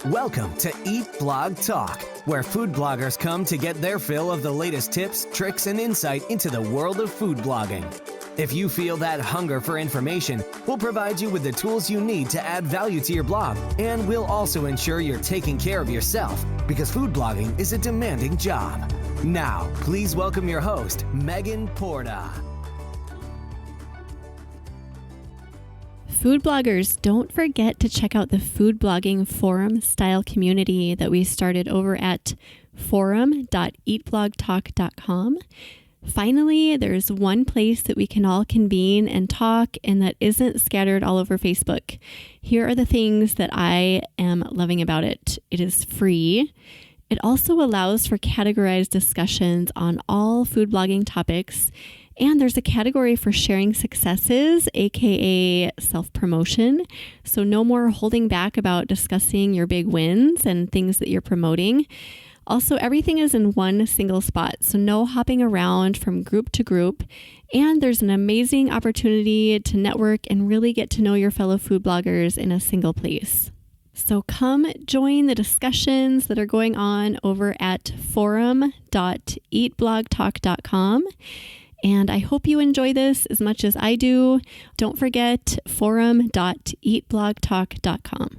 Welcome to Eat Blog Talk, where food bloggers come to get their fill of the latest tips, tricks, and insight into the world of food blogging. If you feel that hunger for information, we'll provide you with the tools you need to add value to your blog, and we'll also ensure you're taking care of yourself, because food blogging is a demanding job. Now, please welcome your host, Megan Porta. Food bloggers, don't forget to check out the food blogging forum style community that we started over at forum.eatblogtalk.com. Finally, there's one place that we can all convene and talk and that isn't scattered all over Facebook. Here are the things that I am loving about it. It is free. It also allows for categorized discussions on all food blogging topics. And there's a category for sharing successes, aka self-promotion. So no more holding back about discussing your big wins and things that you're promoting. Also, everything is in one single spot, so no hopping around from group to group. And there's an amazing opportunity to network and really get to know your fellow food bloggers in a single place. So come join the discussions that are going on over at forum.eatblogtalk.com. And I hope you enjoy this as much as I do. Don't forget forum.eatblogtalk.com.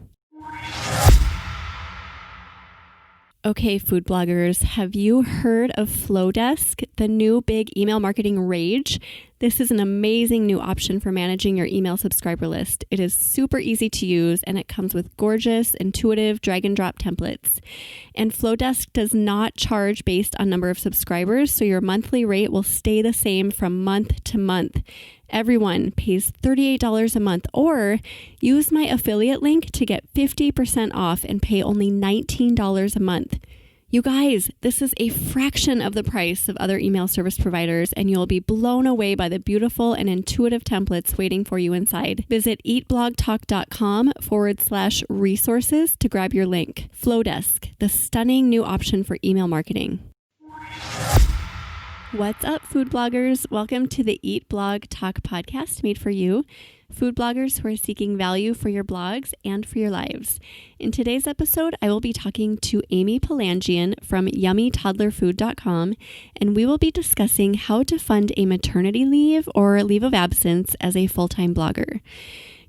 Okay, food bloggers, have you heard of Flowdesk, the new big email marketing rage? This is an amazing new option for managing your email subscriber list. It is super easy to use and it comes with gorgeous, intuitive drag and drop templates. And Flowdesk does not charge based on number of subscribers, so your monthly rate will stay the same from month to month. Everyone pays $38 a month, or use my affiliate link to get 50% off and pay only $19 a month. You guys, this is a fraction of the price of other email service providers, and you'll be blown away by the beautiful and intuitive templates waiting for you inside. Visit eatblogtalk.com/resources to grab your link. Flowdesk, the stunning new option for email marketing. What's up, food bloggers? Welcome to the Eat Blog Talk podcast made for you, food bloggers who are seeking value for your blogs and for your lives. In today's episode, I will be talking to Amy Palanjian from YummyToddlerFood.com, and we will be discussing how to fund a maternity leave or leave of absence as a full-time blogger.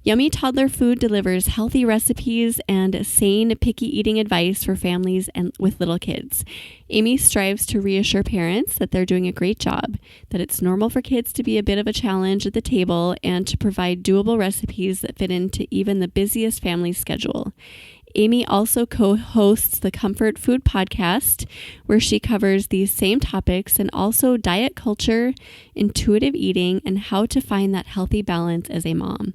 Yummy Toddler Food delivers healthy recipes and sane, picky eating advice for families and with little kids. Amy strives to reassure parents that they're doing a great job, that it's normal for kids to be a bit of a challenge at the table, and to provide doable recipes that fit into even the busiest family schedule. Amy also co-hosts the Comfort Food podcast, where she covers these same topics and also diet culture, intuitive eating, and how to find that healthy balance as a mom.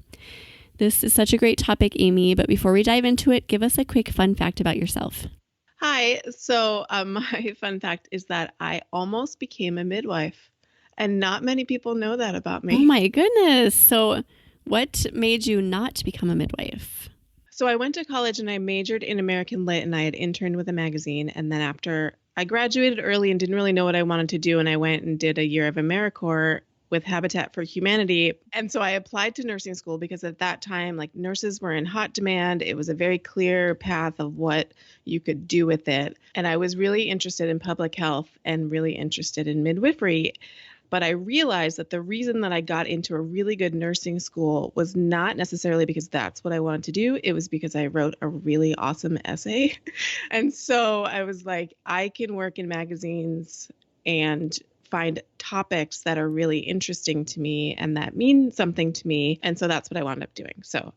This is such a great topic, Amy, but before we dive into it, give us a quick fun fact about yourself. Hi. So my fun fact is that I almost became a midwife, and not many people know that about me. Oh my goodness. So what made you not become a midwife? So I went to college and I majored in American Lit, and I had interned with a magazine. And then after I graduated early and didn't really know what I wanted to do, and I went and did a year of AmeriCorps with Habitat for Humanity. And so I applied to nursing school because at that time, like, nurses were in hot demand. It was a very clear path of what you could do with it. And I was really interested in public health and really interested in midwifery. But I realized that the reason that I got into a really good nursing school was not necessarily because that's what I wanted to do. It was because I wrote a really awesome essay. And so I was like, I can work in magazines and find topics that are really interesting to me and that mean something to me. And so that's what I wound up doing. So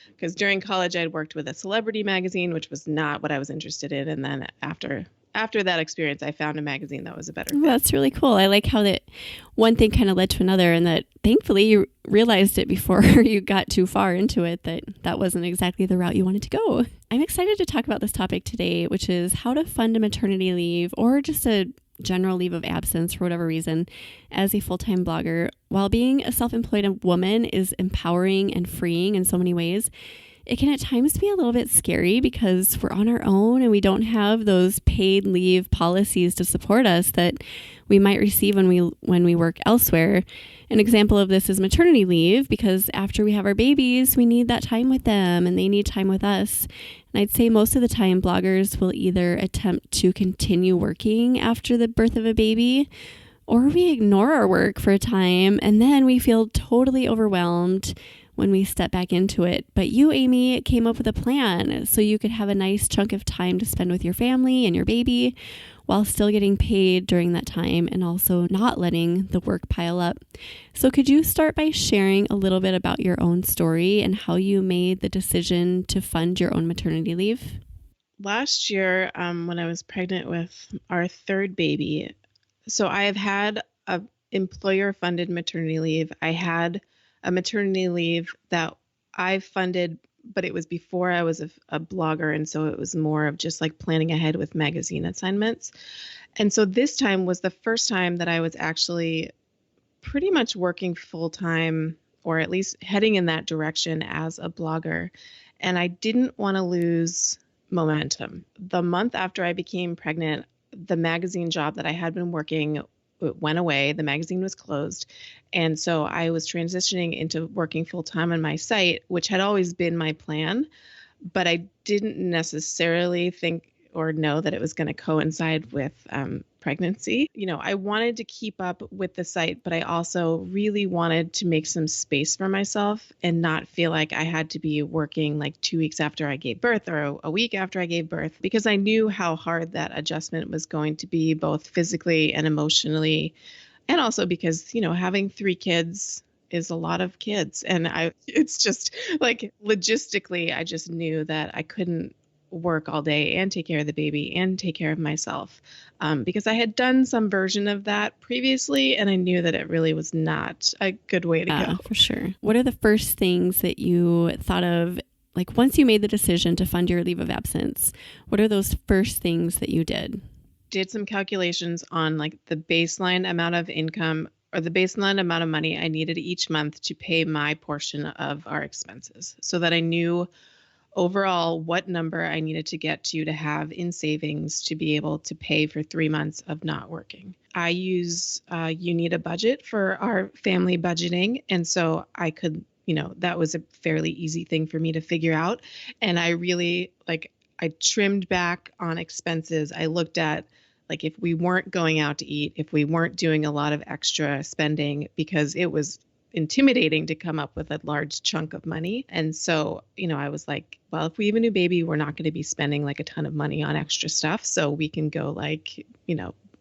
because during college, I'd worked with a celebrity magazine, which was not what I was interested in. And then after that experience, I found a magazine that was a better fit. That's really cool. I like how that one thing kind of led to another, and that thankfully you realized it before you got too far into it, that wasn't exactly the route you wanted to go. I'm excited to talk about this topic today, which is how to fund a maternity leave or just a general leave of absence for whatever reason as a full-time blogger. While being a self-employed woman is empowering and freeing in so many ways, it can at times be a little bit scary because we're on our own and we don't have those paid leave policies to support us that we might receive when we work elsewhere. An example of this is maternity leave, because after we have our babies, we need that time with them and they need time with us. And I'd say most of the time bloggers will either attempt to continue working after the birth of a baby, or we ignore our work for a time and then we feel totally overwhelmed when we step back into it. But you, Amy, came up with a plan so you could have a nice chunk of time to spend with your family and your baby while still getting paid during that time and also not letting the work pile up. So could you start by sharing a little bit about your own story and how you made the decision to fund your own maternity leave? Last year, when I was pregnant with our third baby, so I have had a employer-funded maternity leave. I had a maternity leave that I funded, but it was before I was a blogger. And so it was more of just like planning ahead with magazine assignments. And so this time was the first time that I was actually pretty much working full time, or at least heading in that direction as a blogger. And I didn't want to lose momentum. The month after I became pregnant, the magazine job that I had been working went away. The magazine was closed. And so I was transitioning into working full time on my site, which had always been my plan, but I didn't necessarily think or know that it was going to coincide with pregnancy. I wanted to keep up with the site, but I also really wanted to make some space for myself and not feel like I had to be working like 2 weeks after I gave birth or a week after I gave birth, because I knew how hard that adjustment was going to be, both physically and emotionally. And also because, having 3 kids is a lot of kids. And it's just like logistically, I just knew that I couldn't work all day and take care of the baby and take care of myself, because I had done some version of that previously, and I knew that it really was not a good way to go. For sure. What are the first things that you thought of, like once you made the decision to fund your leave of absence? What are those first things that you did? Did some calculations on like the baseline amount of income or the baseline amount of money I needed each month to pay my portion of our expenses, so that I knew overall what number I needed to get to have in savings to be able to pay for 3 months of not working. I use You Need a Budget for our family budgeting. And so I could, that was a fairly easy thing for me to figure out. And I really I trimmed back on expenses. I looked at if we weren't going out to eat, if we weren't doing a lot of extra spending, because it was intimidating to come up with a large chunk of money. And so, I was like, well, if we have a new baby, we're not going to be spending a ton of money on extra stuff. So we can go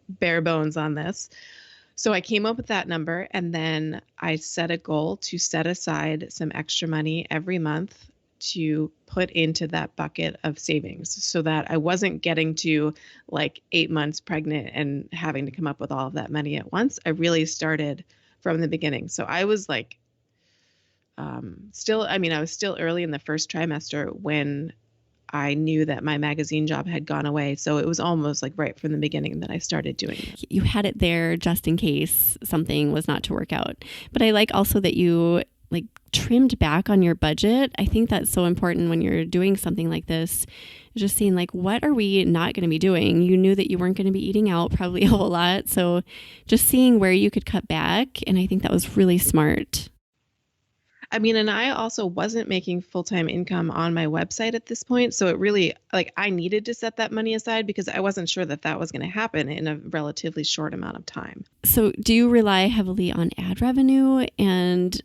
bare bones on this. So I came up with that number, and then I set a goal to set aside some extra money every month to put into that bucket of savings, so that I wasn't getting to 8 months pregnant and having to come up with all of that money at once. I really started from the beginning. So I was I was still early in the first trimester when I knew that my magazine job had gone away. So it was almost right from the beginning that I started doing it. You had it there just in case something was not to work out. But I like also that you trimmed back on your budget. I think that's so important when you're doing something like this. Just seeing what are we not going to be doing? You knew that you weren't going to be eating out probably a whole lot. So just seeing where you could cut back. And I think that was really smart. And I also wasn't making full-time income on my website at this point. So it really, I needed to set that money aside because I wasn't sure that was going to happen in a relatively short amount of time. So do you rely heavily on ad revenue? And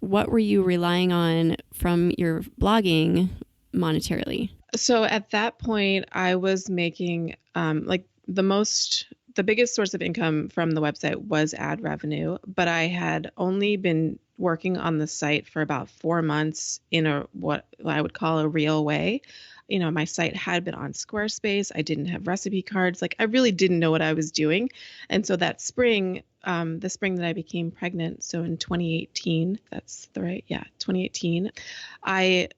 what were you relying on from your blogging monetarily? So at that point, I was making the biggest source of income from the website was ad revenue, but I had only been working on the site for about 4 months in what I would call a real way. My site had been on Squarespace. I didn't have recipe cards. I really didn't know what I was doing. And so that spring, the spring that I became pregnant, so in 2018, that's the right, yeah, 2018, I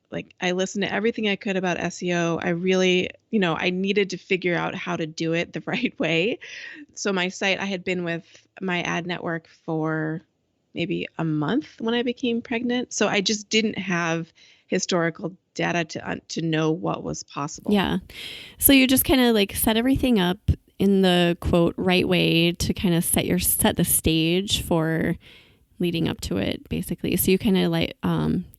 listened to everything I could about SEO. I really, I needed to figure out how to do it the right way. So my site, I had been with my ad network for maybe a month when I became pregnant. So I just didn't have historical data to know what was possible. Yeah. So you just kind of set everything up in the quote right way to kind of set the stage for leading up to it, basically. So you kind of like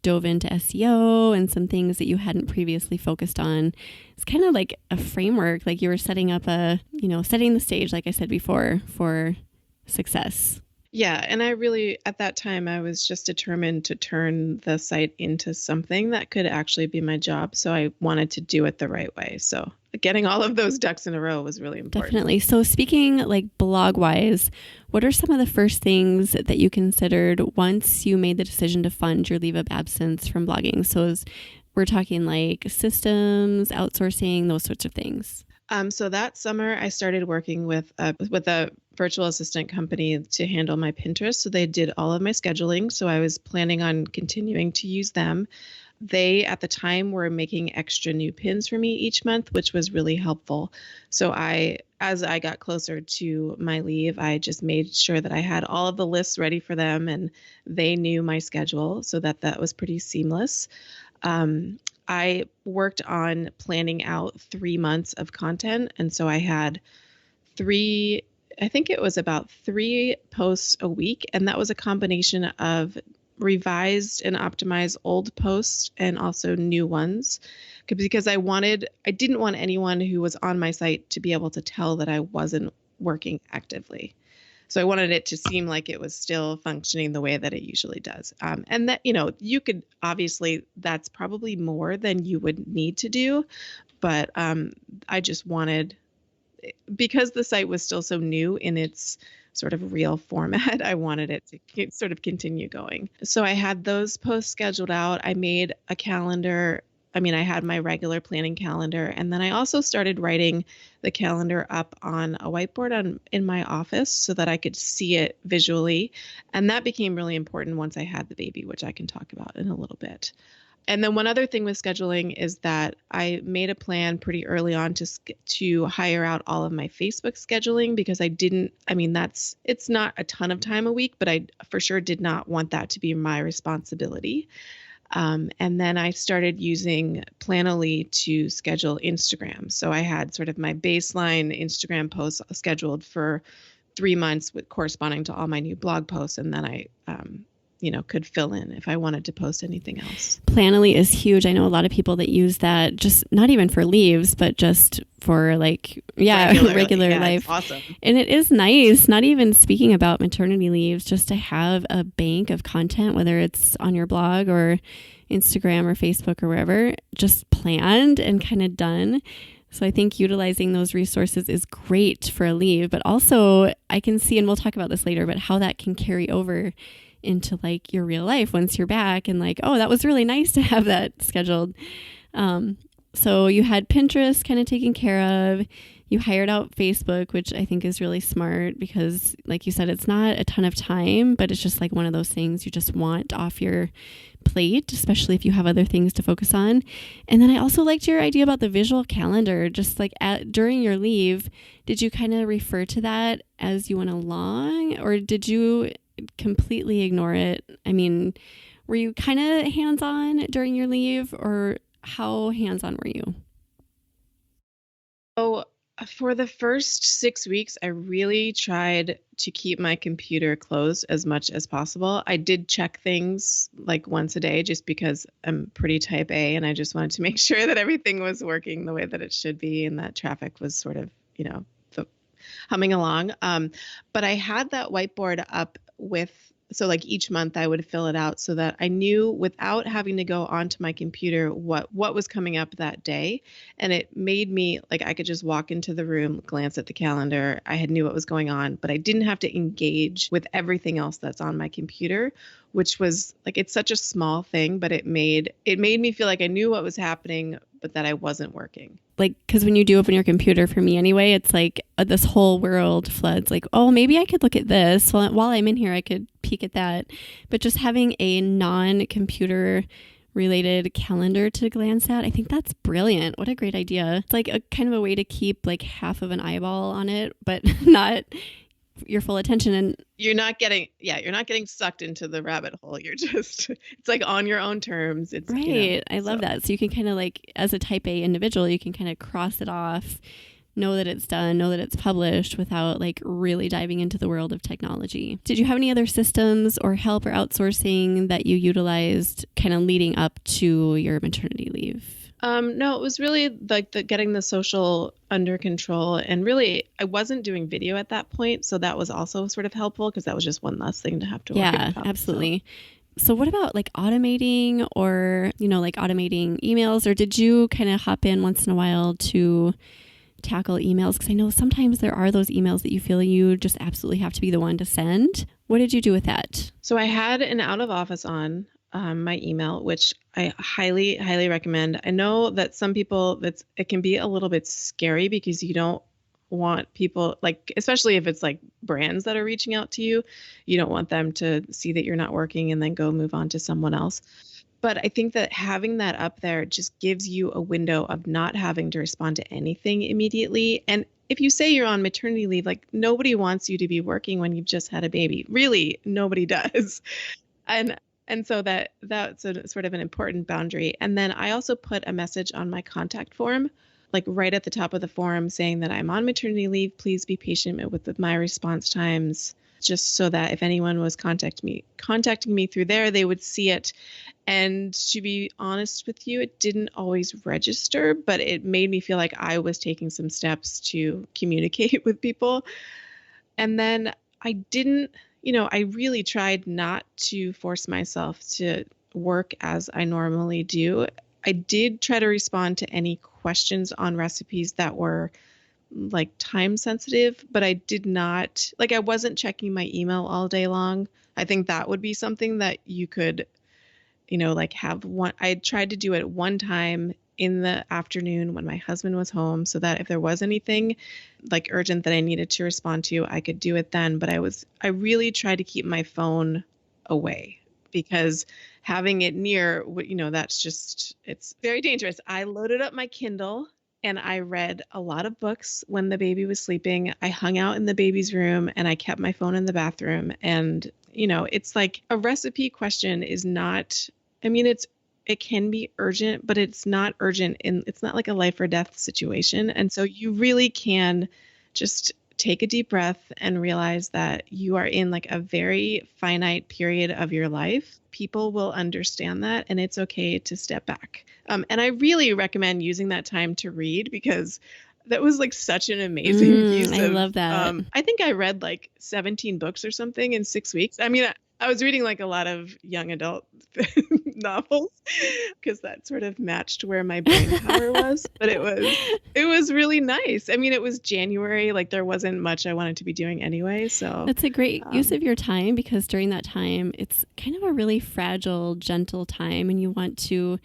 dove into SEO and some things that you hadn't previously focused on. It's kind of like a framework, like you were setting up setting the stage, like I said before, for success. Yeah. And I really, at that time, I was just determined to turn the site into something that could actually be my job. So I wanted to do it the right way. So getting all of those ducks in a row was really important. Definitely. So speaking like blog wise, what are some of the first things that you considered once you made the decision to fund your leave of absence from blogging? So we're talking like systems, outsourcing, those sorts of things. So that summer, I started working with a virtual assistant company to handle my Pinterest. So they did all of my scheduling. So I was planning on continuing to use them. They, at the time, were making extra new pins for me each month, which was really helpful. So as I got closer to my leave, I just made sure that I had all of the lists ready for them and they knew my schedule, so that was pretty seamless. I worked on planning out 3 months of content. And so I had I think it was about 3 posts a week. And that was a combination of revised and optimized old posts and also new ones. Because I didn't want anyone who was on my site to be able to tell that I wasn't working actively. So I wanted it to seem like it was still functioning the way that it usually does. And that, you could obviously, that's probably more than you would need to do. But I just wanted, because the site was still so new in its sort of real format, I wanted it to sort of continue going. So I had those posts scheduled out. I made a calendar. I had my regular planning calendar, and then I also started writing the calendar up on a whiteboard in my office so that I could see it visually. And that became really important once I had the baby, which I can talk about in a little bit. And then one other thing with scheduling is that I made a plan pretty early on to hire out all of my Facebook scheduling, because it's not a ton of time a week, but I for sure did not want that to be my responsibility. And then I started using Planoly to schedule Instagram. So I had sort of my baseline Instagram posts scheduled for 3 months with corresponding to all my new blog posts. And then I, could fill in if I wanted to post anything else. Planoly is huge. I know a lot of people that use that, just not even for leaves, but just for regular life. It's awesome. And it is nice, not even speaking about maternity leaves, just to have a bank of content, whether it's on your blog or Instagram or Facebook or wherever, just planned and kind of done. So I think utilizing those resources is great for a leave, but also I can see, and we'll talk about this later, but how that can carry over into like your real life once you're back, and like, oh, that was really nice to have that scheduled. So you had Pinterest kind of taken care of. You hired out Facebook, which I think is really smart because, like you said, it's not a ton of time, but it's just like one of those things you just want off your plate, especially if you have other things to focus on. And then I also liked your idea about the visual calendar. Just like during your leave, did you kind of refer to that as you went along, or did you completely ignore it? Were you kind of hands-on during your leave, or how hands-on were you? Oh, for the first 6 weeks, I really tried to keep my computer closed as much as possible. I did check things like once a day just because I'm pretty type A, and I just wanted to make sure that everything was working the way that it should be and that traffic was sort of, humming along. But I had that whiteboard up so like each month I would fill it out so that I knew without having to go onto my computer what was coming up that day. And it made me like I could just walk into the room, glance at the calendar. I knew what was going on, but I didn't have to engage with everything else that's on my computer, which was like, it's such a small thing, but it made me feel like I knew what was happening, but that I wasn't working. Like, because when you do open your computer, for me anyway, it's like this whole world floods. Like, oh, maybe I could look at this while I'm in here. I could peek at that. But just having a non-computer related calendar to glance at, I think that's brilliant. What a great idea. It's like a kind of a way to keep like half of an eyeball on it, but not your full attention. And you're not getting sucked into the rabbit hole. You're just, it's like on your own terms. It's right. I love that. So you can kind of like, as a type A individual, you can kind of cross it off know that it's done, know that it's published without like really diving into the world of technology. Did you have any other systems or help or outsourcing that you utilized kind of leading up to your maternity leave? No, it was really like getting the social under control. And really, I wasn't doing video at that point. So that was also sort of helpful because that was just one less thing to have to worry about. Yeah, absolutely. So what about like automating or, like automating emails? Or did you kind of hop in once in a while to tackle emails? Because I know sometimes there are those emails that you feel you just absolutely have to be the one to send. What did you do with that? So I had an out of office on my email, which I highly, highly recommend. I know that some people it can be a little bit scary because you don't want people, like, especially if it's like brands that are reaching out to you, you don't want them to see that you're not working and then go move on to someone else. But I think that having that up there just gives you a window of not having to respond to anything immediately. And if you say you're on maternity leave, like nobody wants you to be working when you've just had a baby. Really, nobody does. And so that's a sort of an important boundary. And then I also put a message on my contact form, like right at the top of the form saying that I'm on maternity leave. Please be patient with my response times, just so that if anyone was contacting me through there, they would see it. And to be honest with you, it didn't always register, but it made me feel like I was taking some steps to communicate with people. And then I really tried not to force myself to work as I normally do. I did try to respond to any questions on recipes that were like time sensitive, but I did not, like I wasn't checking my email all day long. I think that would be something that you could, like have one. I tried to do it one time in the afternoon when my husband was home so that if there was anything like urgent that I needed to respond to, I could do it then. But I really tried to keep my phone away because having it near, it's very dangerous. I loaded up my Kindle and I read a lot of books when the baby was sleeping. I hung out in the baby's room and I kept my phone in the bathroom. And, it's like a recipe question is not, it can be urgent, but it's not urgent it's not like a life or death situation. And so you really can just take a deep breath and realize that you are in like a very finite period of your life. People will understand that and it's okay to step back. And I really recommend using that time to read because that was like such an amazing piece I love that. I think I read like 17 books or something in 6 weeks. I was reading like a lot of young adult novels because that sort of matched where my brain power was. But it was really nice. It was January, like there wasn't much I wanted to be doing anyway. So that's a great use of your time because during that time, it's kind of a really fragile, gentle time and you want to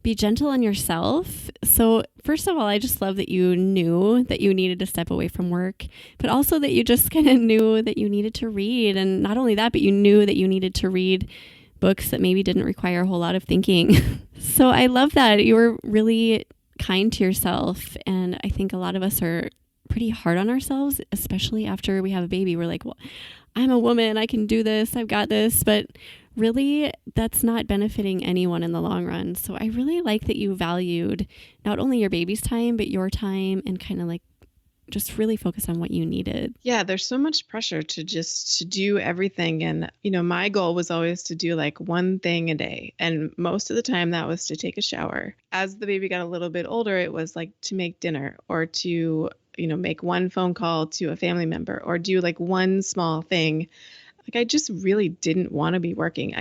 be gentle on yourself. So first of all, I just love that you knew that you needed to step away from work, but also that you just kind of knew that you needed to read. And not only that, but you knew that you needed to read books that maybe didn't require a whole lot of thinking. So I love that you were really kind to yourself. And I think a lot of us are pretty hard on ourselves, especially after we have a baby. We're like, well, I'm a woman, I can do this, I've got this. But really, that's not benefiting anyone in the long run. So I really like that you valued not only your baby's time, but your time and kind of like just really focus on what you needed. Yeah, there's so much pressure to do everything. And, my goal was always to do like one thing a day. And most of the time that was to take a shower. As the baby got a little bit older, it was like to make dinner or to, make one phone call to a family member or do like one small thing. Like I just really didn't want to be working.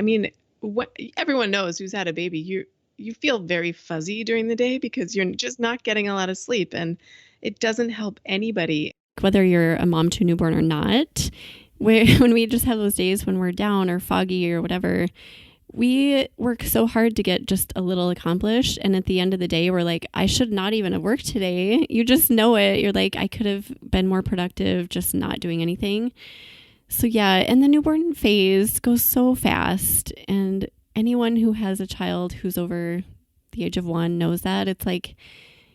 Everyone knows who's had a baby, you feel very fuzzy during the day because you're just not getting a lot of sleep and it doesn't help anybody. Whether you're a mom to a newborn or not, when we just have those days when we're down or foggy or whatever, we work so hard to get just a little accomplished. And at the end of the day, we're like, I should not even have worked today. You just know it. You're like, I could have been more productive just not doing anything. So yeah, and the newborn phase goes so fast. And anyone who has a child who's over the age of 1 knows that. It's like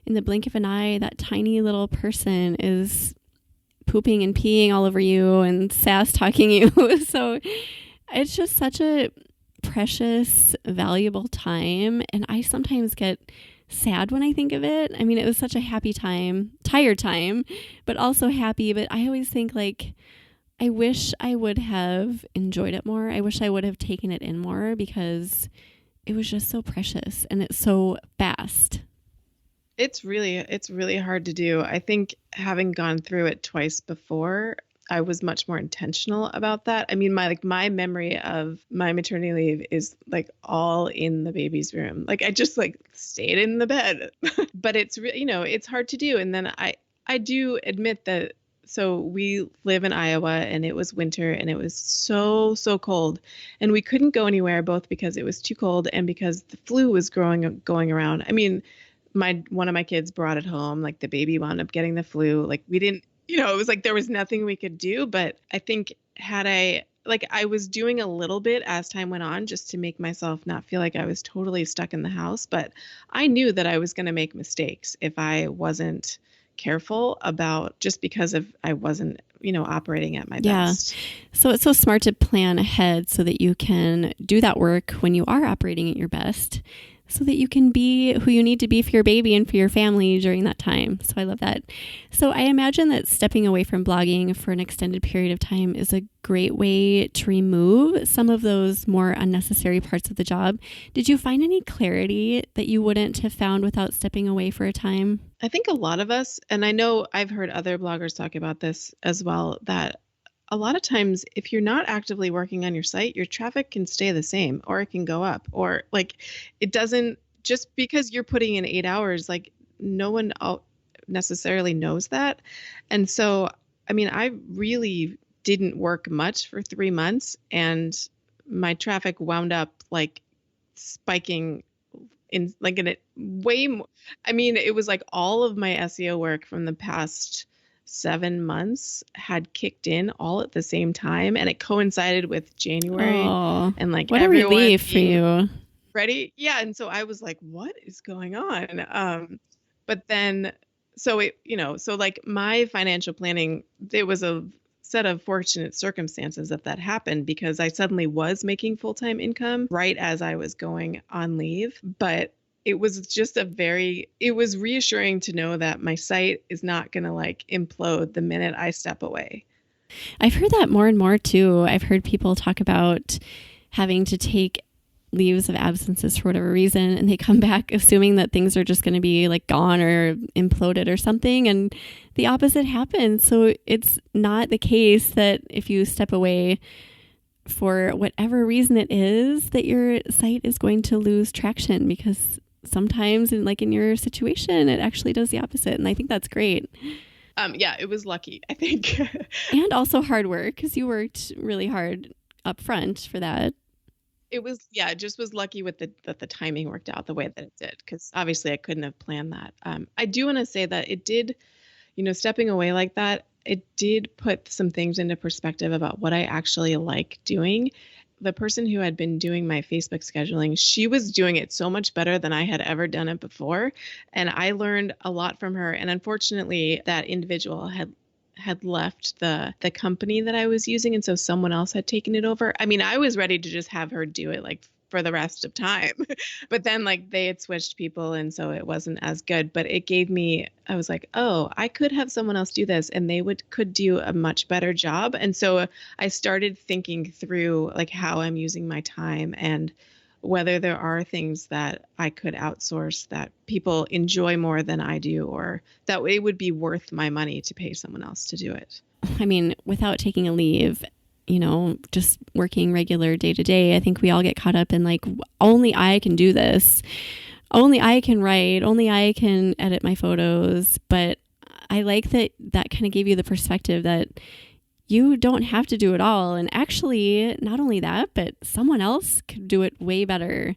in the blink of an eye, that tiny little person is pooping and peeing all over you and sass talking you. So it's just such a precious, valuable time. And I sometimes get sad when I think of it. I mean, it was such a happy time, tired time, but also happy. But I always think like, I wish I would have enjoyed it more. I wish I would have taken it in more because it was just so precious and it's so fast. It's really hard to do. I think having gone through it twice before, I was much more intentional about that. I mean, my memory of my maternity leave is like all in the baby's room. Like I just like stayed in the bed. But it's hard to do. And then I do admit that, so we live in Iowa and it was winter and it was so cold and we couldn't go anywhere, both because it was too cold and because the flu was going around. I mean, one of my kids brought it home, like the baby wound up getting the flu. Like we didn't, it was like there was nothing we could do. But I think I was doing a little bit as time went on just to make myself not feel like I was totally stuck in the house. But I knew that I was going to make mistakes if I wasn't careful about, just because I wasn't, operating at my best. So it's so smart to plan ahead so that you can do that work when you are operating at your best, so that you can be who you need to be for your baby and for your family during that time. So I love that. So I imagine that stepping away from blogging for an extended period of time is a great way to remove some of those more unnecessary parts of the job. Did you find any clarity that you wouldn't have found without stepping away for a time? I think a lot of us, and I know I've heard other bloggers talk about this as well, that a lot of times, if you're not actively working on your site, your traffic can stay the same or it can go up, or like it doesn't, just because you're putting in 8 hours, like no one necessarily knows that. And so, I mean, I really didn't work much for 3 months and my traffic wound up like spiking in it way more. I mean, it was like all of my SEO work from the past 7 months had kicked in all at the same time, and it coincided with January. Oh, and like what a relief for you. Ready? Yeah. And so I was like, what is going on? But then, so like my financial planning, it was a set of fortunate circumstances that happened, because I suddenly was making full-time income right as I was going on leave. But it was just it was reassuring to know that my site is not going to like implode the minute I step away. I've heard that more and more too. I've heard people talk about having to take leaves of absences for whatever reason, and they come back assuming that things are just going to be like gone or imploded or something, and the opposite happens. So it's not the case that if you step away for whatever reason it is, that your site is going to lose traction, because sometimes in your situation, it actually does the opposite. And I think that's great. Yeah, it was lucky, I think. And also hard work, because you worked really hard up front for that. It was, it just was lucky with that the timing worked out the way that it did, because obviously I couldn't have planned that. I do want to say that it did, stepping away like that, it did put some things into perspective about what I actually like doing. The person who had been doing my Facebook scheduling, she was doing it so much better than I had ever done it before. And I learned a lot from her. And unfortunately, that individual had left the company that I was using. And so someone else had taken it over. I mean, I was ready to just have her do it like for the rest of time, but then like they had switched people. And so it wasn't as good, but it gave me, I was like, oh, I could have someone else do this and they could do a much better job. And so I started thinking through like how I'm using my time and whether there are things that I could outsource that people enjoy more than I do, or that it would be worth my money to pay someone else to do it. I mean, without taking a leave, just working regular day to day, I think we all get caught up in like, only I can do this. Only I can write. Only I can edit my photos. But I like that kind of gave you the perspective that you don't have to do it all. And actually, not only that, but someone else could do it way better.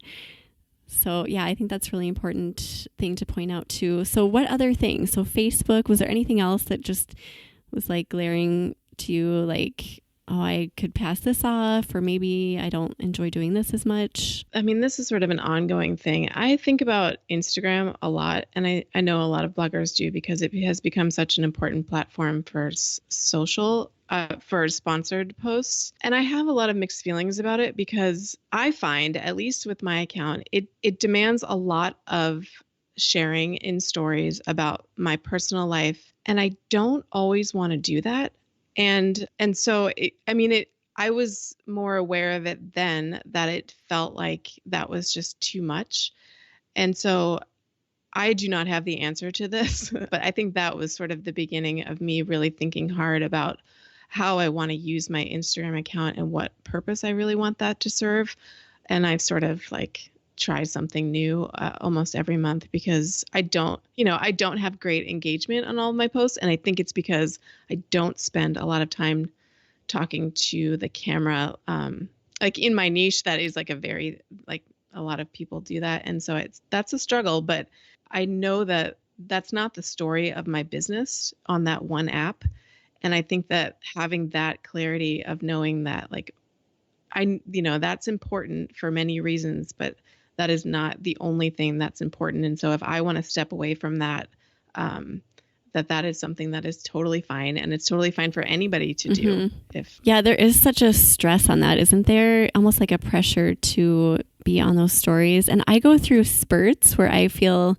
So yeah, I think that's a really important thing to point out too. So what other things? So Facebook, was there anything else that just was like glaring to you, like, oh, I could pass this off, or maybe I don't enjoy doing this as much? I mean, this is sort of an ongoing thing. I think about Instagram a lot, and I know a lot of bloggers do, because it has become such an important platform for social, for sponsored posts. And I have a lot of mixed feelings about it, because I find, at least with my account, it demands a lot of sharing in stories about my personal life, and I don't always want to do that. And so I was more aware of it then, that it felt like that was just too much. And so I do not have the answer to this, but I think that was sort of the beginning of me really thinking hard about how I want to use my Instagram account and what purpose I really want that to serve. And I've sort of like tried something new almost every month, because I don't have great engagement on all of my posts. And I think it's because I don't spend a lot of time talking to the camera. Like in my niche, that is like a lot of people do that. And so that's a struggle, but I know that that's not the story of my business on that one app. And I think that having that clarity of knowing that that's important for many reasons, but that is not the only thing that's important. And so if I want to step away from that, that is something that is totally fine. And it's totally fine for anybody to do. Yeah, there is such a stress on that, isn't there? Almost like a pressure to be on those stories. And I go through spurts where I feel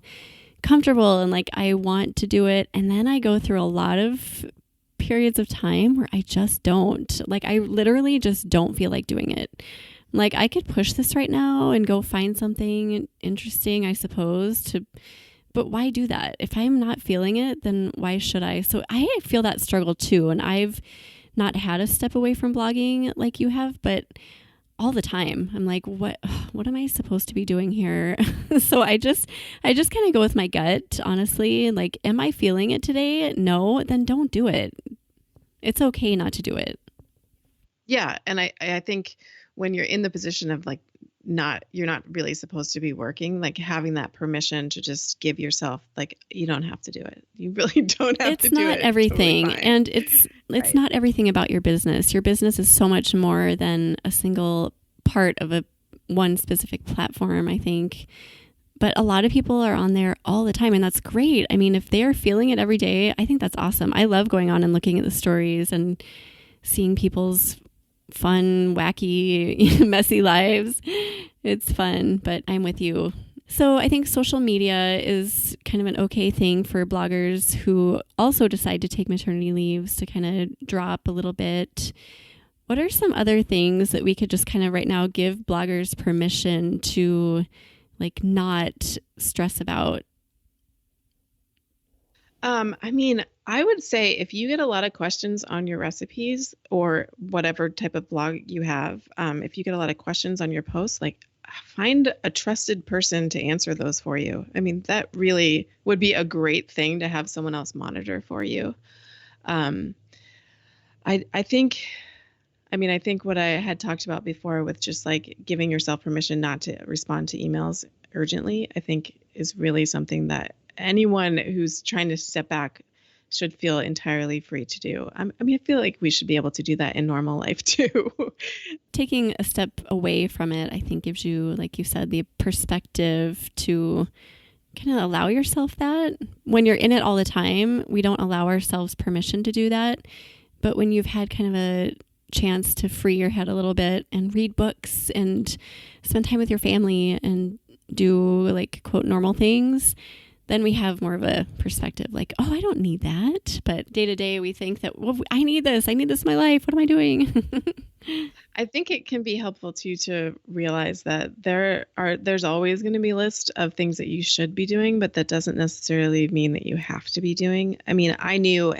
comfortable and like I want to do it. And then I go through a lot of periods of time where I just don't. Like I literally just don't feel like doing it. Like I could push this right now and go find something interesting, I suppose, but why do that? If I'm not feeling it, then why should I? So I feel that struggle too. And I've not had a step away from blogging like you have, but all the time I'm like, what am I supposed to be doing here? So I just kind of go with my gut, honestly. Like, am I feeling it today? No, then don't do it. It's okay not to do it. Yeah. And I think when you're in the position of like, you're not really supposed to be working, like having that permission to just give yourself, like, you don't have to do it. You really don't have to do it. It's not everything. Totally, and it's right. Not everything about your business. Your business is so much more than a single part of one specific platform, I think. But a lot of people are on there all the time, and that's great. I mean, if they're feeling it every day, I think that's awesome. I love going on and looking at the stories and seeing people's fun, wacky, messy lives. It's fun, but I'm with you. So I think social media is kind of an okay thing for bloggers who also decide to take maternity leaves to kind of drop a little bit. What are some other things that we could just kind of right now give bloggers permission to like not stress about? I would say if you get a lot of questions on your recipes or whatever type of blog you have, if you get a lot of questions on your posts, like find a trusted person to answer those for you. I mean, that really would be a great thing to have someone else monitor for you. I think what I had talked about before with just like giving yourself permission not to respond to emails urgently, I think is really something that anyone who's trying to step back should feel entirely free to do. I feel like we should be able to do that in normal life too. Taking a step away from it, I think gives you, like you said, the perspective to kind of allow yourself that. When you're in it all the time, we don't allow ourselves permission to do that. But when you've had kind of a chance to free your head a little bit and read books and spend time with your family and do like quote normal things, then we have more of a perspective like, oh, I don't need that. But day to day, we think that, well, I need this in my life. What am I doing? I think it can be helpful too to realize that there's always going to be a list of things that you should be doing, but that doesn't necessarily mean that you have to be doing. I mean, I knew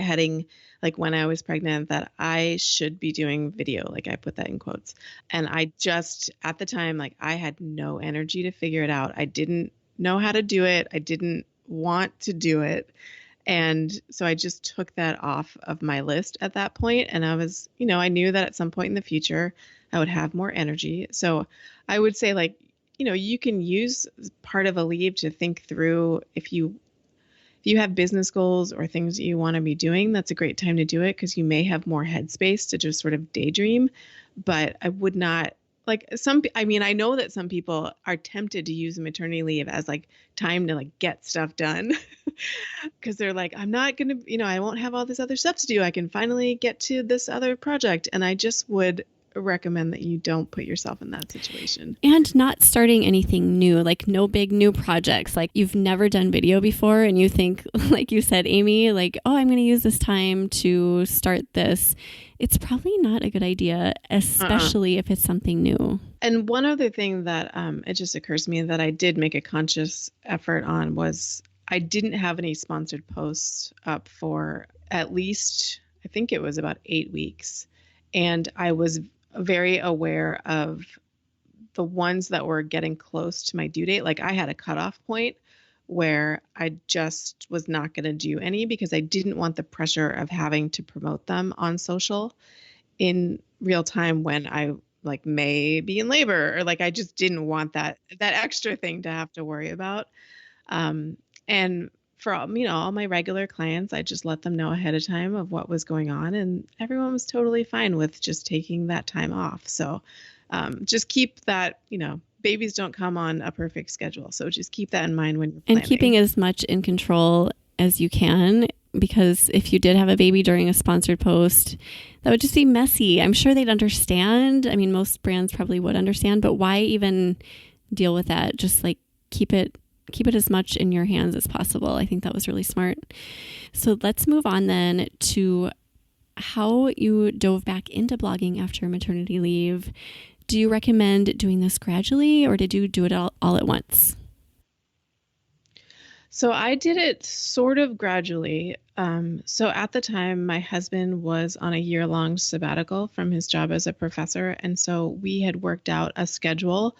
like when I was pregnant that I should be doing video, like I put that in quotes. And I just, at the time, like I had no energy to figure it out. I didn't know how to do it. I didn't want to do it. And so I just took that off of my list at that point. And I was, I knew that at some point in the future, I would have more energy. So I would say like, you can use part of a leave to think through if you have business goals or things that you want to be doing, that's a great time to do it because you may have more headspace to just sort of daydream. But I would not I know that some people are tempted to use maternity leave as like time to like get stuff done because they're like, I'm not going to, I won't have all this other stuff to do. I can finally get to this other project. And I just would recommend that you don't put yourself in that situation. And not starting anything new, like no big new projects. Like you've never done video before and you think, like you said, Amy, like, oh, I'm going to use this time to start this. It's probably not a good idea, especially if it's something new. And one other thing that it just occurs to me that I did make a conscious effort on was I didn't have any sponsored posts up for at least, I think it was about 8 weeks. And I was very aware of the ones that were getting close to my due date. Like I had a cutoff point where I just was not going to do any because I didn't want the pressure of having to promote them on social in real time when I like may be in labor, or like I just didn't want that extra thing to have to worry about. And for all my regular clients, I just let them know ahead of time of what was going on, and everyone was totally fine with just taking that time off. So just keep that, babies don't come on a perfect schedule. So just keep that in mind when you're planning. And keeping as much in control as you can, because if you did have a baby during a sponsored post, that would just be messy. I'm sure they'd understand. I mean, most brands probably would understand, but why even deal with that? Just like keep it as much in your hands as possible. I think that was really smart. So let's move on then to how you dove back into blogging after maternity leave. Do you recommend doing this gradually, or did you do it all at once? So I did it sort of gradually. So at the time, my husband was on a year-long sabbatical from his job as a professor. And so we had worked out a schedule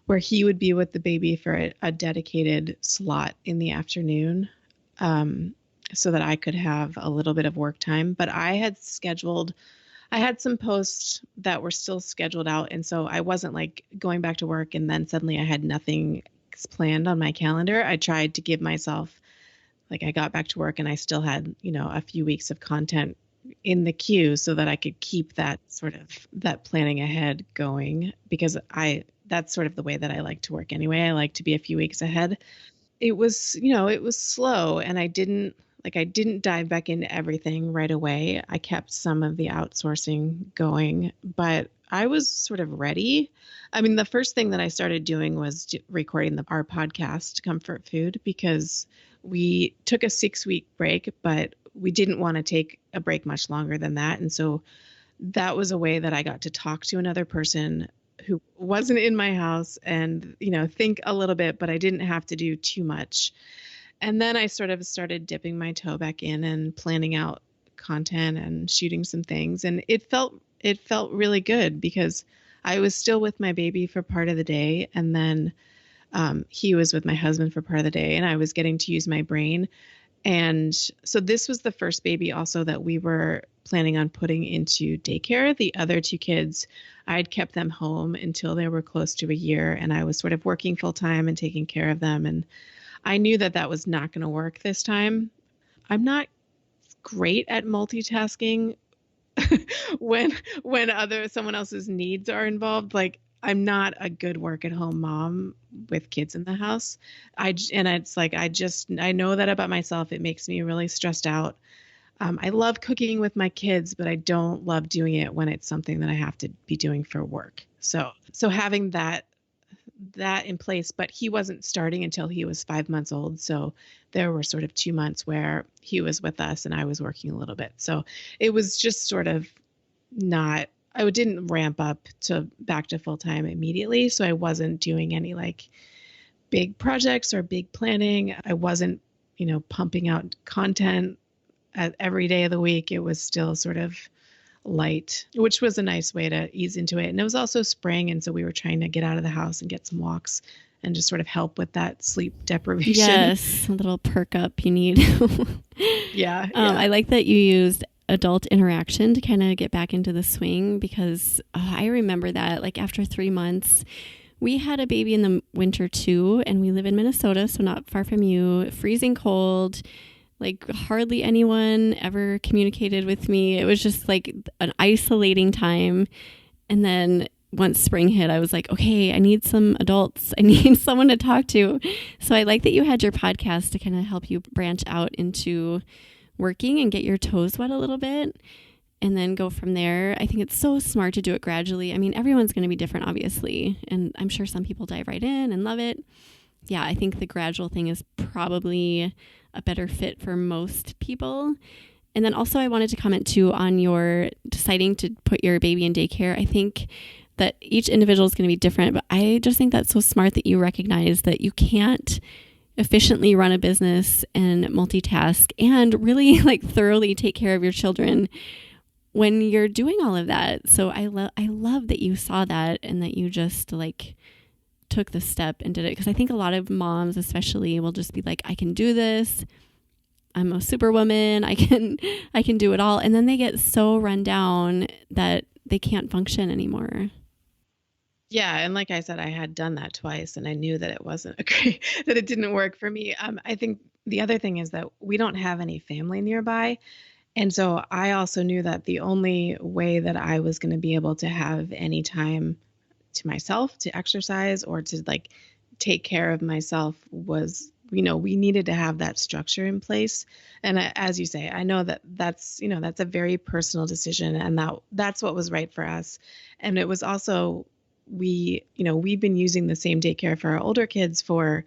where he would be with the baby for a dedicated slot in the afternoon, so that I could have a little bit of work time. But I had some posts that were still scheduled out. And so I wasn't like going back to work and then suddenly I had nothing planned on my calendar. I tried to give myself, like I got back to work and I still had, a few weeks of content in the queue so that I could keep that that planning ahead going, because that's sort of the way that I like to work anyway. I like to be a few weeks ahead. It was, it was slow, and I didn't dive back into everything right away. I kept some of the outsourcing going, but I was sort of ready. I mean, the first thing that I started doing was recording our podcast, Comfort Food, because we took a 6-week break, but we didn't want to take a break much longer than that. And so that was a way that I got to talk to another person who wasn't in my house and, think a little bit, but I didn't have to do too much. And then I sort of started dipping my toe back in and planning out content and shooting some things. And it felt really good because I was still with my baby for part of the day. And then he was with my husband for part of the day, and I was getting to use my brain. And so this was the first baby also that we were planning on putting into daycare. The other 2 kids, I'd kept them home until they were close to a year, and I was sort of working full time and taking care of them. And I knew that was not going to work this time. I'm not great at multitasking when someone else's needs are involved. Like, I'm not a good work at home mom with kids in the house. I know that about myself. It makes me really stressed out. I love cooking with my kids, but I don't love doing it when it's something that I have to be doing for work. So having that in place, but he wasn't starting until he was 5 months old. So there were sort of 2 months where he was with us and I was working a little bit. So it was just sort of I didn't ramp up back to full time immediately. So I wasn't doing any like big projects or big planning. I wasn't, pumping out content every day of the week. It was still sort of light, which was a nice way to ease into it. And it was also spring. And so we were trying to get out of the house and get some walks and just sort of help with that sleep deprivation. Yes, a little perk up you need. Yeah. I like that you used adult interaction to kind of get back into the swing, because I remember that like after 3 months, we had a baby in the winter too, and we live in Minnesota, so not far from you, freezing cold. Like hardly anyone ever communicated with me. It was just like an isolating time. And then once spring hit, I was like, okay, I need some adults. I need someone to talk to. So I like that you had your podcast to kind of help you branch out into working and get your toes wet a little bit. and then go from there. I think it's so smart to do it gradually. I mean, everyone's going to be different, obviously. And I'm sure some people dive right in and love it. Yeah, I think the gradual thing is probably a better fit for most people. And then also I wanted to comment too on your deciding to put your baby in daycare. I think that each individual is going to be different, but I just think that's so smart that you recognize that you can't efficiently run a business and multitask and really like thoroughly take care of your children when you're doing all of that. So I love that you saw that and that you just like took the step and did it. Because I think a lot of moms especially will just be like, I can do this. I'm a superwoman. I can do it all. And then they get so run down that they can't function anymore. Yeah, and like I said, I had done that twice, and I knew that it wasn't that it didn't work for me. I think the other thing is that we don't have any family nearby, and so I also knew that the only way that I was going to be able to have any time to myself to exercise or to like take care of myself was, we needed to have that structure in place. And as you say, I know that that's a very personal decision, and that's what was right for us. And it was also, we've been using the same daycare for our older kids for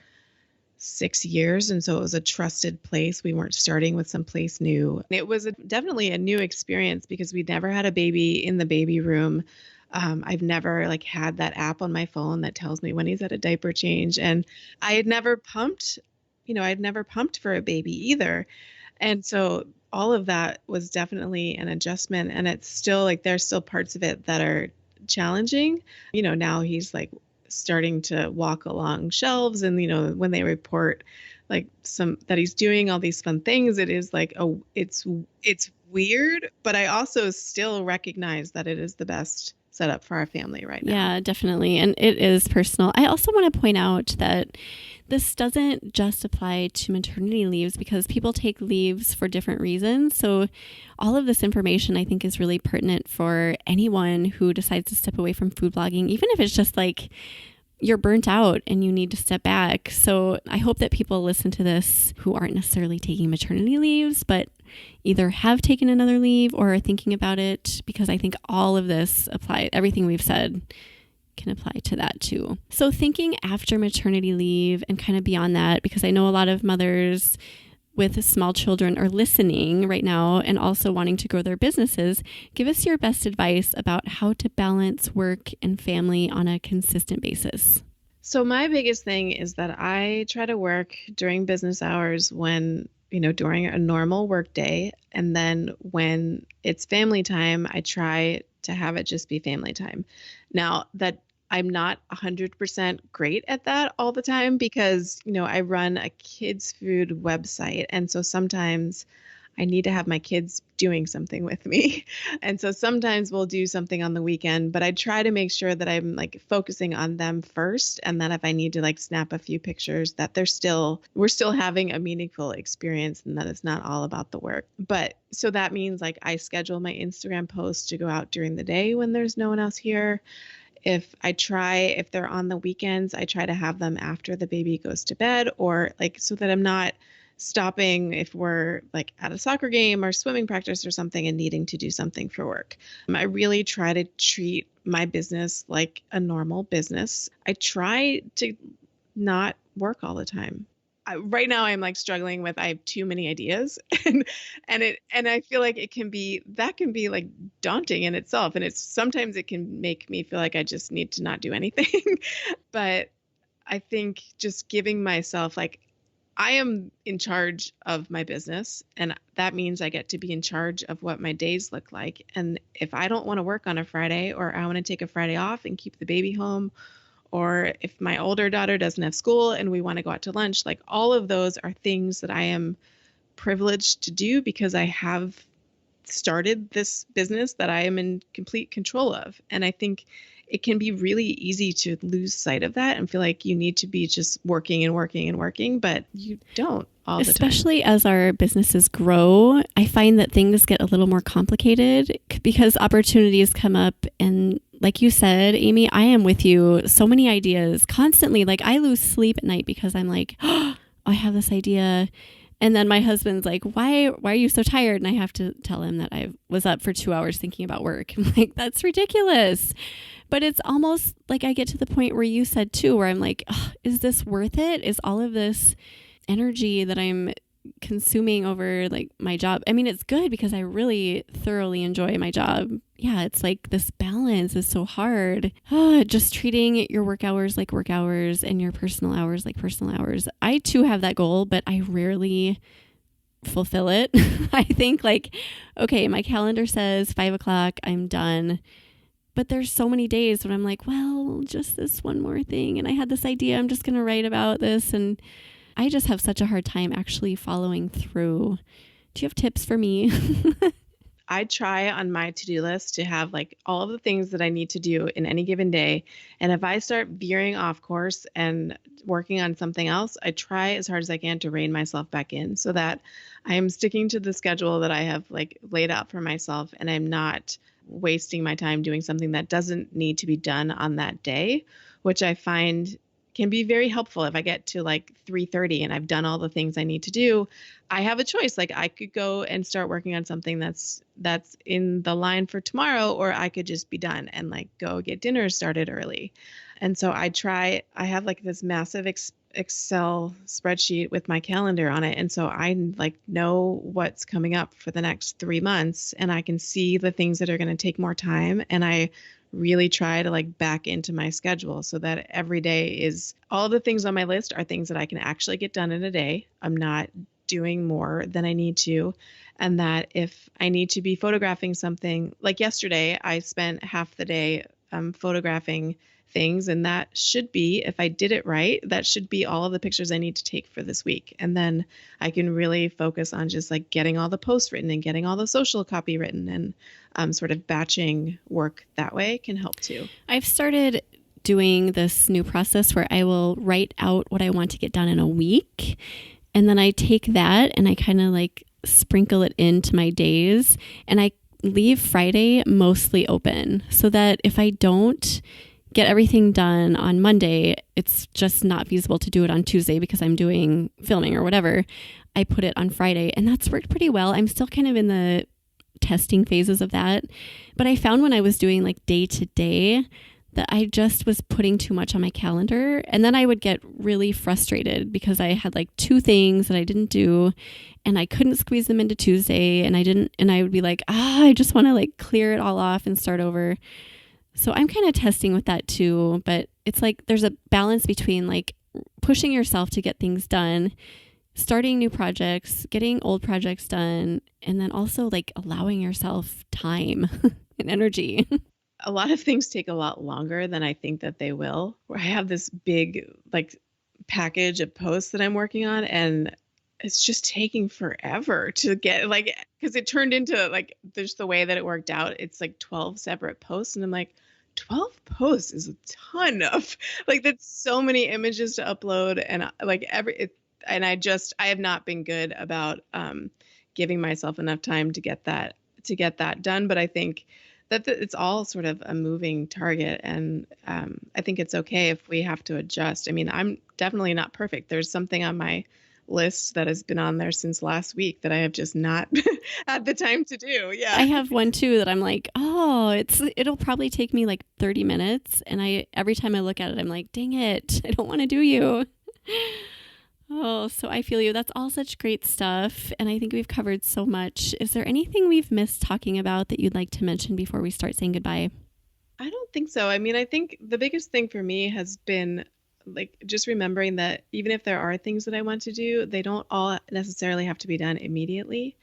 6 years. And so it was a trusted place. We weren't starting with some place new. It was definitely a new experience because we never had a baby in the baby room. I've never like had that app on my phone that tells me when he's at a diaper change. And I had never pumped for a baby either. And so all of that was definitely an adjustment. And it's still like, there's still parts of it that are challenging. Now he's like starting to walk along shelves, and when they report like that he's doing all these fun things, it is like, oh, it's weird, but I also still recognize that it is the best setup for our family right now. Yeah, definitely. And it is personal. I also want to point out that this doesn't just apply to maternity leaves because people take leaves for different reasons. So all of this information I think is really pertinent for anyone who decides to step away from food blogging, even if it's just like you're burnt out and you need to step back. So I hope that people listen to this who aren't necessarily taking maternity leaves, but either have taken another leave or are thinking about it, because I think all of this everything we've said can apply to that too. So thinking after maternity leave and kind of beyond that, because I know a lot of mothers with small children are listening right now and also wanting to grow their businesses, give us your best advice about how to balance work and family on a consistent basis. So my biggest thing is that I try to work during business hours when, during a normal work day. And then when it's family time, I try to have it just be family time. Now that I'm not 100% great at that all the time because, I run a kids food website. And so sometimes I need to have my kids doing something with me. And so sometimes we'll do something on the weekend, but I try to make sure that I'm like focusing on them first. And then if I need to like snap a few pictures, that we're still having a meaningful experience and that it's not all about the work. But so that means like I schedule my Instagram posts to go out during the day when there's no one else here. If they're on the weekends, I try to have them after the baby goes to bed, or like so that I'm not stopping if we're like at a soccer game or swimming practice or something and needing to do something for work. I really try to treat my business like a normal business. I try to not work all the time. Right now I'm like struggling with, I have too many ideas and I feel like that can be like daunting in itself. And sometimes it can make me feel like I just need to not do anything. But I think just giving myself like, I am in charge of my business, and that means I get to be in charge of what my days look like. And if I don't want to work on a Friday, or I want to take a Friday off and keep the baby home, or if my older daughter doesn't have school and we want to go out to lunch, like all of those are things that I am privileged to do because I have started this business that I am in complete control of. And I think it can be really easy to lose sight of that and feel like you need to be just working and working and working, but you don't all the time. Especially as our businesses grow, I find that things get a little more complicated because opportunities come up. And like you said, Amy, I am with you. So many ideas constantly. Like I lose sleep at night because I'm like, oh, I have this idea. And then my husband's like, why are you so tired? And I have to tell him that I was up for 2 hours thinking about work. I'm like, that's ridiculous. But it's almost like I get to the point where you said too, where I'm like, is this worth it? Is all of this energy that I'm consuming over like my job? I mean, it's good because I really thoroughly enjoy my job. Yeah, it's like this balance is so hard. Just treating your work hours like work hours and your personal hours like personal hours. I too have that goal, but I rarely fulfill it. I think like, okay, my calendar says 5:00, I'm done. But there's so many days when I'm like, well, just this one more thing. And I had this idea, I'm just going to write about this. And I just have such a hard time actually following through. Do you have tips for me? I try on my to-do list to have like all of the things that I need to do in any given day. And if I start veering off course and working on something else, I try as hard as I can to rein myself back in so that I am sticking to the schedule that I have like laid out for myself, and I'm not wasting my time doing something that doesn't need to be done on that day, which I find can be very helpful. If I get to like 3:30 and I've done all the things I need to do, I have a choice. Like I could go and start working on something that's in the line for tomorrow, or I could just be done and like go get dinner started early. And so I have like this massive Excel spreadsheet with my calendar on it. And so I like know what's coming up for the next 3 months, and I can see the things that are going to take more time. And I really try to like back into my schedule so that every day is all the things on my list are things that I can actually get done in a day. I'm not doing more than I need to. And that if I need to be photographing something, like yesterday, I spent half the day photographing things. And that should be, if I did it right, that should be all of the pictures I need to take for this week. And then I can really focus on just like getting all the posts written and getting all the social copy written, and sort of batching work that way can help too. I've started doing this new process where I will write out what I want to get done in a week. And then I take that and I kind of like sprinkle it into my days, and I leave Friday mostly open so that if I don't get everything done on Monday, it's just not feasible to do it on Tuesday because I'm doing filming or whatever. I put it on Friday, and that's worked pretty well. I'm still kind of in the testing phases of that. But I found when I was doing like day to day that I just was putting too much on my calendar. And then I would get really frustrated because I had like 2 things that I didn't do and I couldn't squeeze them into Tuesday. And I would be like, I just want to like clear it all off and start over. So I'm kind of testing with that too. But it's like there's a balance between like pushing yourself to get things done, starting new projects, getting old projects done, and then also like allowing yourself time and energy. A lot of things take a lot longer than I think that they will. Where I have this big like package of posts that I'm working on, and it's just taking forever to get like, because it turned into like, there's the way that it worked out. It's like 12 separate posts. And I'm like, 12 posts is a ton of like, that's so many images to upload. And like and I have not been good about giving myself enough time to get that done. But I think that it's all sort of a moving target. And I think it's okay if we have to adjust. I mean, I'm definitely not perfect. There's something on my list that has been on there since last week that I have just not had the time to do. Yeah. I have one too that I'm like, it'll probably take me like 30 minutes. And every time I look at it, I'm like, dang it, I don't want to do you. Oh, so I feel you. That's all such great stuff. And I think we've covered so much. Is there anything we've missed talking about that you'd like to mention before we start saying goodbye? I don't think so. I mean, I think the biggest thing for me has been like just remembering that even if there are things that I want to do, they don't all necessarily have to be done immediately.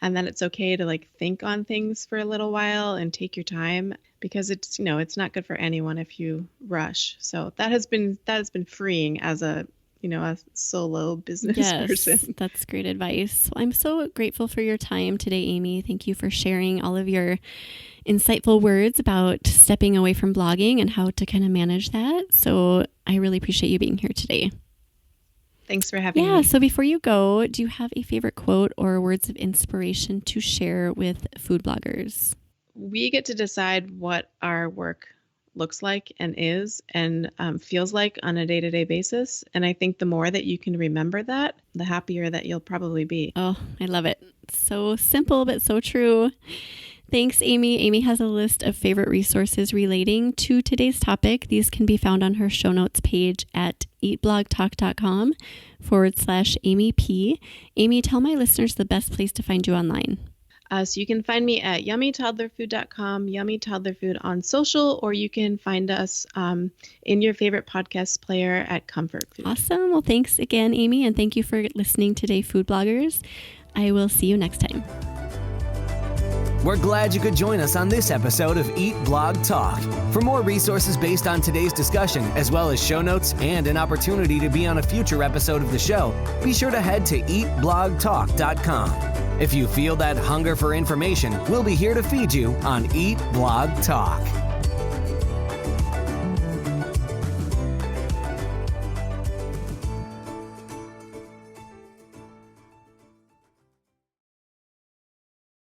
And then it's okay to like think on things for a little while and take your time, because it's not good for anyone if you rush. So that has been freeing as a solo business person. That's great advice. Well, I'm so grateful for your time today, Amy. Thank you for sharing all of your insightful words about stepping away from blogging and how to kind of manage that. So I really appreciate you being here today. Thanks for having me. Yeah. So before you go, do you have a favorite quote or words of inspiration to share with food bloggers? We get to decide what our work looks like and is and feels like on a day-to-day basis. And I think the more that you can remember that, the happier that you'll probably be. Oh, I love it. So simple, but so true. Thanks, Amy. Amy has a list of favorite resources relating to today's topic. These can be found on her show notes page at eatblogtalk.com/Amy P. Amy, tell my listeners the best place to find you online. So you can find me at yummytoddlerfood.com, Yummy Toddler Food on social, or you can find us in your favorite podcast player at Comfort Food. Awesome. Well, thanks again, Amy, and thank you for listening today, food bloggers. I will see you next time. We're glad you could join us on this episode of Eat Blog Talk. For more resources based on today's discussion, as well as show notes and an opportunity to be on a future episode of the show, be sure to head to eatblogtalk.com. If you feel that hunger for information, we'll be here to feed you on Eat Blog Talk.